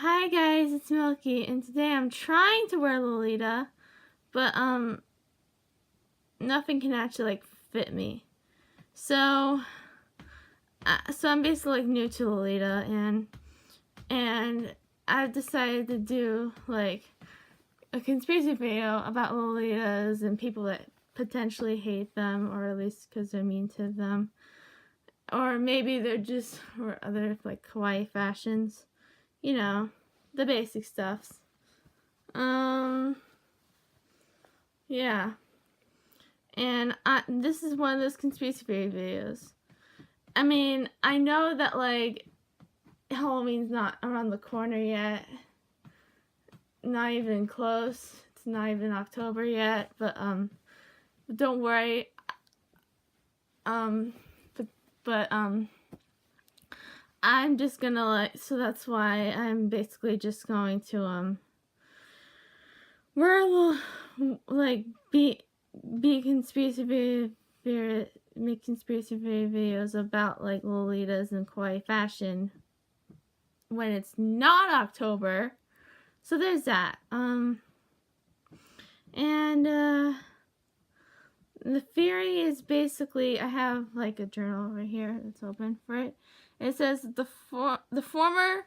Hi guys, it's Milky, and today I'm trying to wear Lolita, but nothing can actually fit me. So I'm basically new to Lolita, and I've decided to do a conspiracy video about Lolitas and people that potentially hate them, or at least because they're mean to them, or maybe they're just or other kawaii fashions, the basic stuffs. Yeah. And this is one of those conspiracy theory videos. I mean, I know that Halloween's not around the corner yet. Not even close. It's not even October yet, but don't worry. But I'm just gonna so that's why I'm basically just going to we're be conspiracy theory, make conspiracy theory videos about Lolitas and kawaii fashion when it's not October. So there's that. And the theory is basically, I have a journal over here that's open for it. It says the former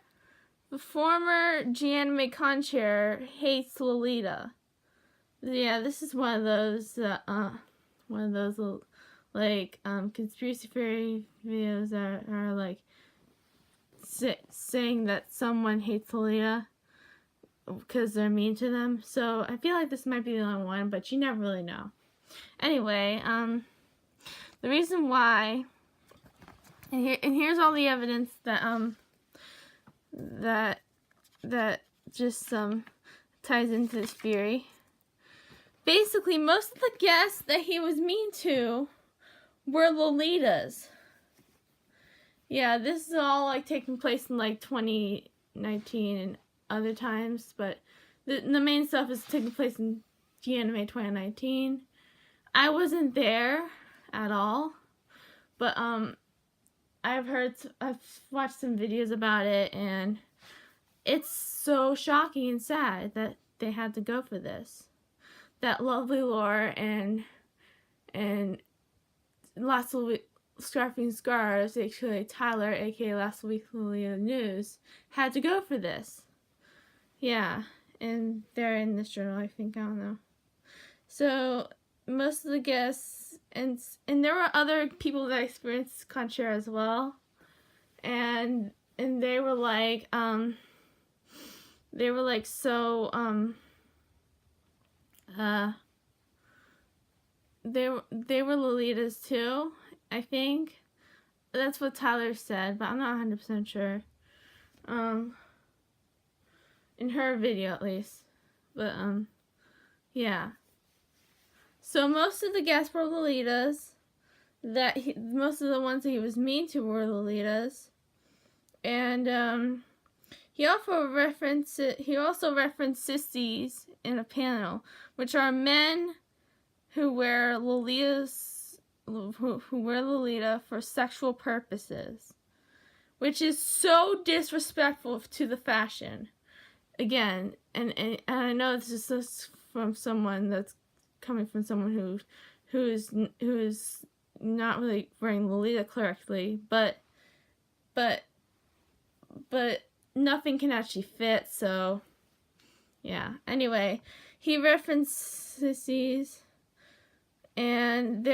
GNMA con-chair hates Lolita. Yeah, this is one of those little conspiracy theory videos that are saying that someone hates Lolita because they're mean to them. So I feel like this might be the only one, but you never really know. Anyway, the reason why, and here's all the evidence that that just ties into this theory. Basically, most of the guests that he was mean to were Lolitas. Yeah, this is all taking place in 2019 and other times, but the main stuff is taking place in GNMA 2019. I wasn't there at all, but I've watched some videos about it, and it's so shocking and sad that they had to go for this. That Lovely Lore and Last Week Scarfing Scars, actually Tyler, aka Last Week Lolita News, had to go for this. Yeah, and they're in this journal, I think, I don't know. So most of the guests, and there were other people that experienced con-chair as well, and they were so they were Lolitas too, I think. That's what Tyler said, but I'm not 100% sure. In her video at least. But yeah. So most of the guests were Lolitas. Most of the ones that he was mean to were Lolitas. And he also referenced sissies in a panel, which are men who wear Lolitas, who wear Lolita for sexual purposes, which is so disrespectful to the fashion. Again, and I know this is from someone that's coming from someone who is not really wearing Lolita correctly, but nothing can actually fit. So yeah. Anyway, he referenced sissies, and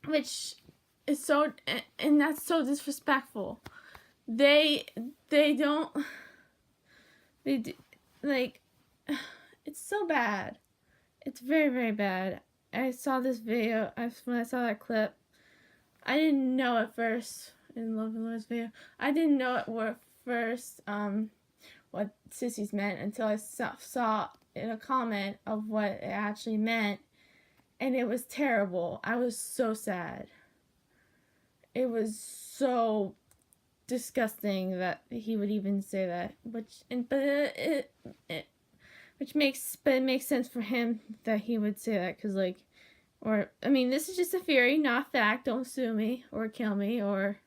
which is so, and that's so disrespectful. They do, it's so bad. It's very, very bad. I saw this video, when I saw that clip, I didn't know at first, in Love and Lore's video, I didn't know at first what sissies meant until I saw in a comment of what it actually meant, and it was terrible. I was so sad. It was so disgusting that he would even say that, it makes sense for him that he would say that, because this is just a theory, not fact. Don't sue me or kill me or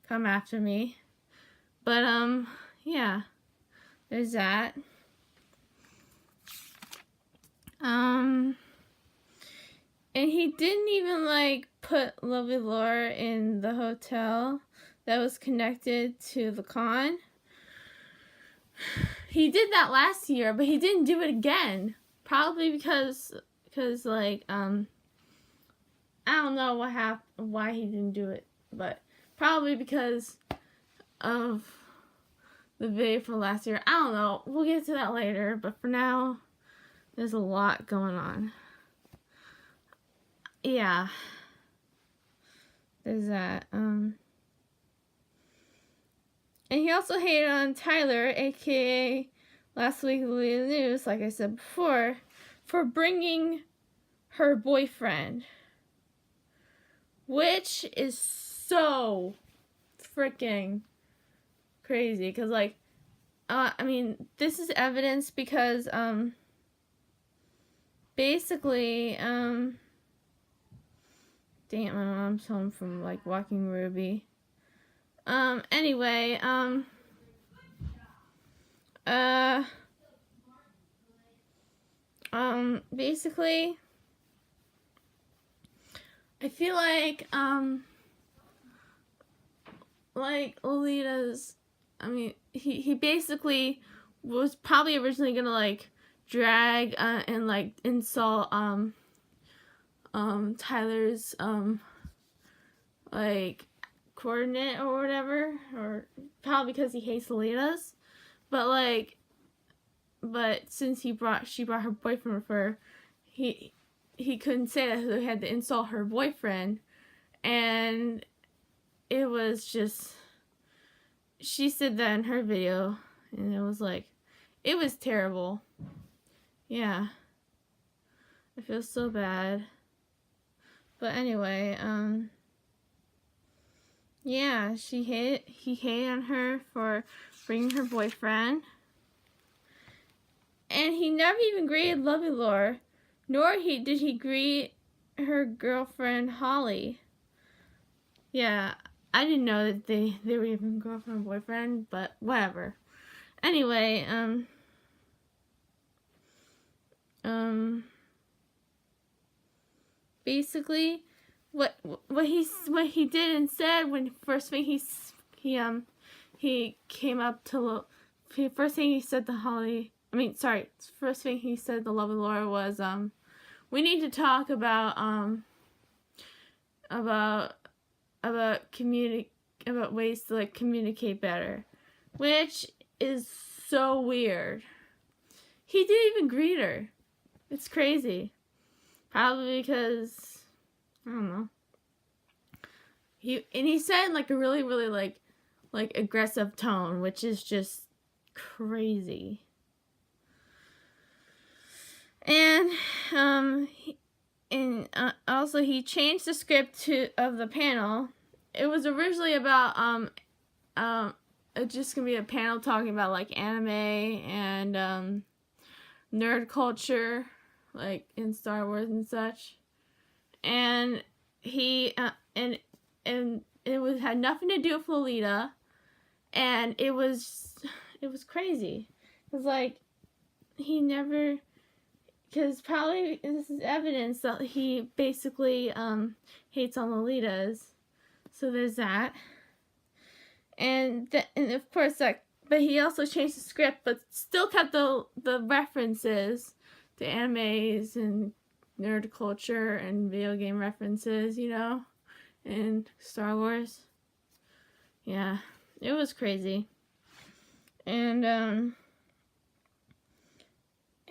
come after me. But yeah, there's that. And he didn't even like put Lovely Laura in the hotel that was connected to the con. He did that last year, but he didn't do it again. Probably because like I don't know why he didn't do it, but probably because of the video from last year. I don't know. We'll get to that later, but for now, there's a lot going on. Yeah. There's that. And he also hated on Tyler, aka Last Week Lolita News, like I said before, for bringing her boyfriend. Which is so freaking crazy. Because, like, I mean, this is evidence because, basically, dang it, my mom's home from, like, walking Ruby. Anyway, basically, I feel like Lolita's, I mean, he basically was probably originally gonna, like, drag, and, like, insult, Tyler's, like, coordinate or whatever, or probably because he hates Lolita's, but since she brought her boyfriend with her, he couldn't say that, so he had to insult her boyfriend, and it was just, she said that in her video, and it was like, it was terrible. Yeah, I feel so bad, but anyway, yeah, he hated on her for bringing her boyfriend. And he never even greeted Lovely Laura, nor did he greet her girlfriend Holly. Yeah, I didn't know that they were even girlfriend and boyfriend, but whatever. Anyway, basically, what he did instead, when first thing he came up to, first thing he said to Holly, first thing he said to Lovely Laura was, we need to talk about ways to, like, communicate better, which is so weird. He didn't even greet her. It's crazy. Probably because, I don't know. He said in, like, a really, really, like aggressive tone, which is just crazy. And also he changed the script of the panel. It was originally about it's just gonna be a panel talking about, like, anime and nerd culture, like in Star Wars and such. And he and it had nothing to do with Lolita, and it was crazy. It was like he never. Because probably this is evidence that he basically hates on Lolita's. So there's that. And of course that, but he also changed the script, but still kept the references to animes and nerd culture and video game references, you know, and Star Wars. Yeah, it was crazy.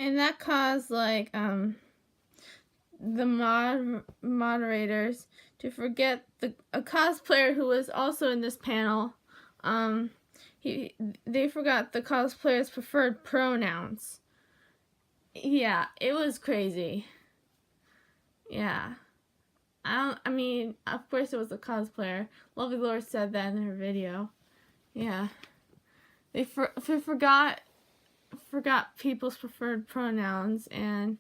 And that caused, like, the moderators to forget a cosplayer who was also in this panel. They forgot the cosplayer's preferred pronouns. Yeah, it was crazy. Yeah. I mean, of course it was a cosplayer. Lovely Laura said that in her video. Yeah. They forgot people's preferred pronouns, and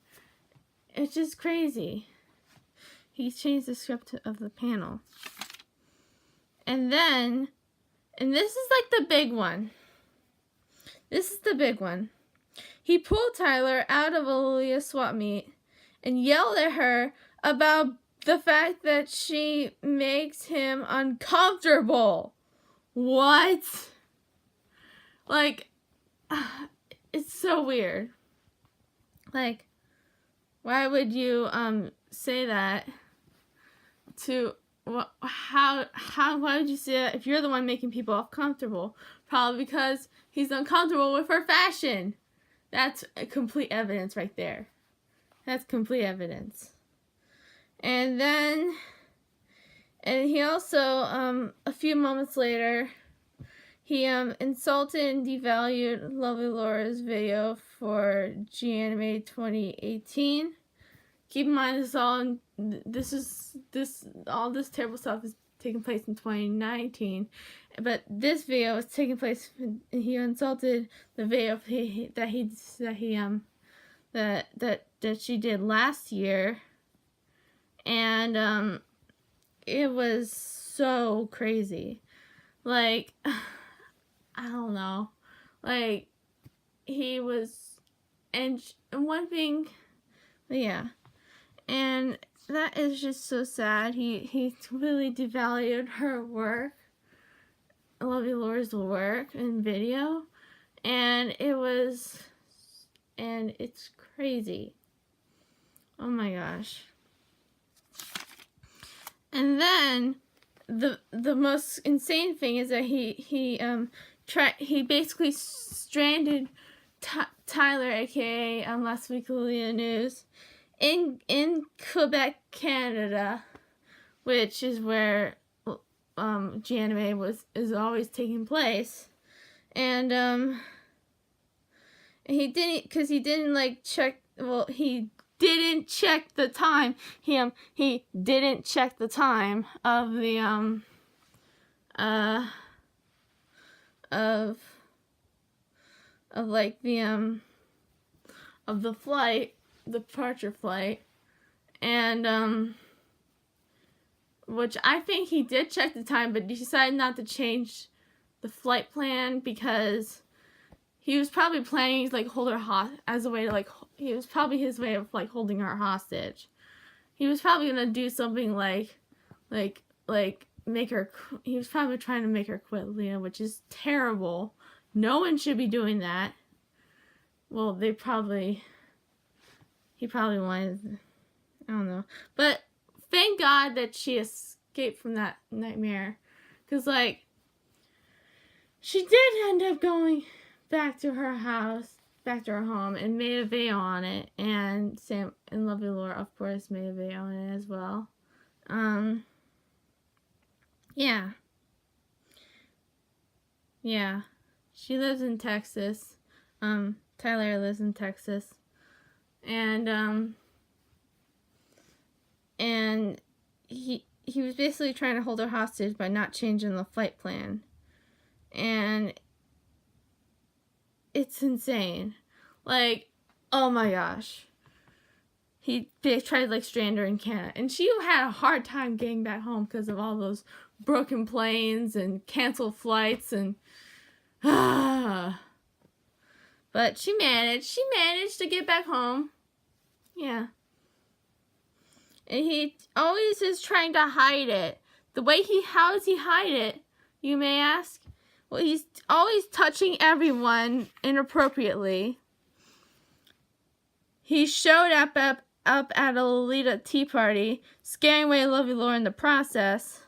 it's just crazy. He changed the script of the panel. And this is, like, the big one. This is the big one. He pulled Tyler out of Aaliyah's swap meet and yelled at her about the fact that she makes him uncomfortable. What? Like, it's so weird. Like, why would you say that to why would you say that if you're the one making people uncomfortable? Probably because he's uncomfortable with her fashion. That's complete evidence right there. That's complete evidence. And then, and he also, a few moments later, he insulted and devalued Lovely Laura's video for GAnime 2018. Keep in mind, all this terrible stuff is taking place in 2019, but this video is taking place. He insulted the video that she did last year, and it was so crazy. Like, I don't know, like he was, and one thing, yeah. And that is just so sad. He completely devalued her work, Lovely Laura's work and video, and it's crazy. Oh my gosh. And then the most insane thing is that he basically stranded Tyler, aka Last Week Aaliyah News, in Quebec, Canada, which is where GAnime is always taking place, and he didn't like check. Well, he didn't check the time. He didn't check the time of the of the flight. The departure flight, and which I think he did check the time, but he decided not to change the flight plan because he was probably planning to like hold her as a way to it was probably his way of like holding her hostage. He was probably gonna do something like make her. He was probably trying to make her quit Leah, which is terrible. No one should be doing that. Well, he probably wanted, I don't know. But thank God that she escaped from that nightmare. Because, like, she did end up going back to her house, back to her home, and made a video on it. And Sam and Lovely Laura, of course, made a video on it as well. Yeah. Yeah. She lives in Texas. Tyler lives in Texas. And he was basically trying to hold her hostage by not changing the flight plan. And it's insane. Like, oh my gosh. They tried to like strand her in Canada. And she had a hard time getting back home because of all those broken planes and canceled flights and but she managed to get back home. Yeah. And he always is trying to hide it. How does he hide it, you may ask? Well, he's always touching everyone inappropriately. He showed up at a Lolita tea party, scaring away Lovely Laura in the process.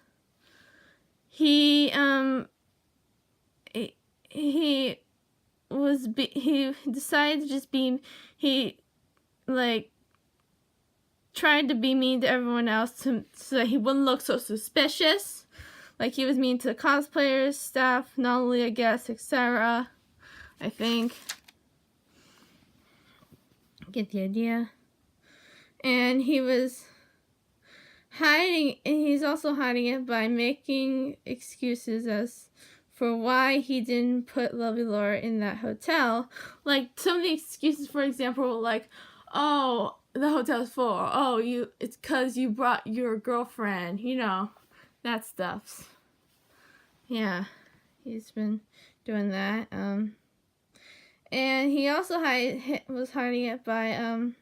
He decided to just be, tried to be mean to everyone else so that he wouldn't look so suspicious. Like, he was mean to cosplayers, staff, non-Aaliyah guests, etc. I think. Get the idea. And he was hiding, and he's also hiding it by making excuses as for why he didn't put Lovely Laura in that hotel. Like, some of the excuses, for example, were like, oh, the hotel's full. Oh, it's because you brought your girlfriend. You know, that stuff. Yeah, he's been doing that. And he also was hiding it by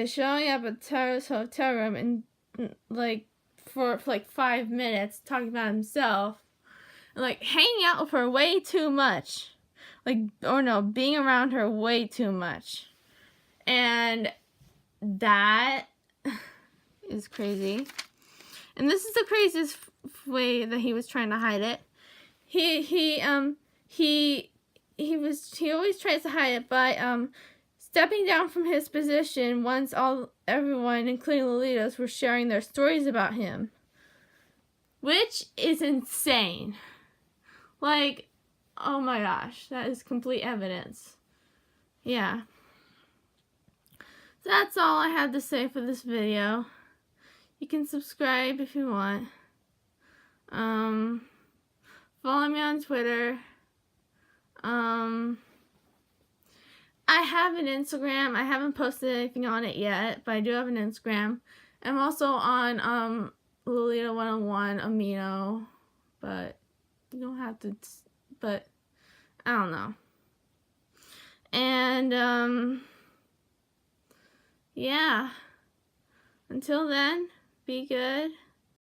showing up at Tara's hotel room and for like 5 minutes talking about himself and like hanging out with her way too much. Being around her way too much. And that is crazy. And this is the craziest way that he was trying to hide it. He always tries to hide it by stepping down from his position once everyone, including Lolitas, were sharing their stories about him. Which is insane. Like, oh my gosh, that is complete evidence. Yeah. That's all I have to say for this video. You can subscribe if you want. Follow me on Twitter. I have an Instagram. I haven't posted anything on it yet, but I do have an Instagram. I'm also on Lolita 101 Amino, but you don't have to. But I don't know. And yeah. Until then, be good.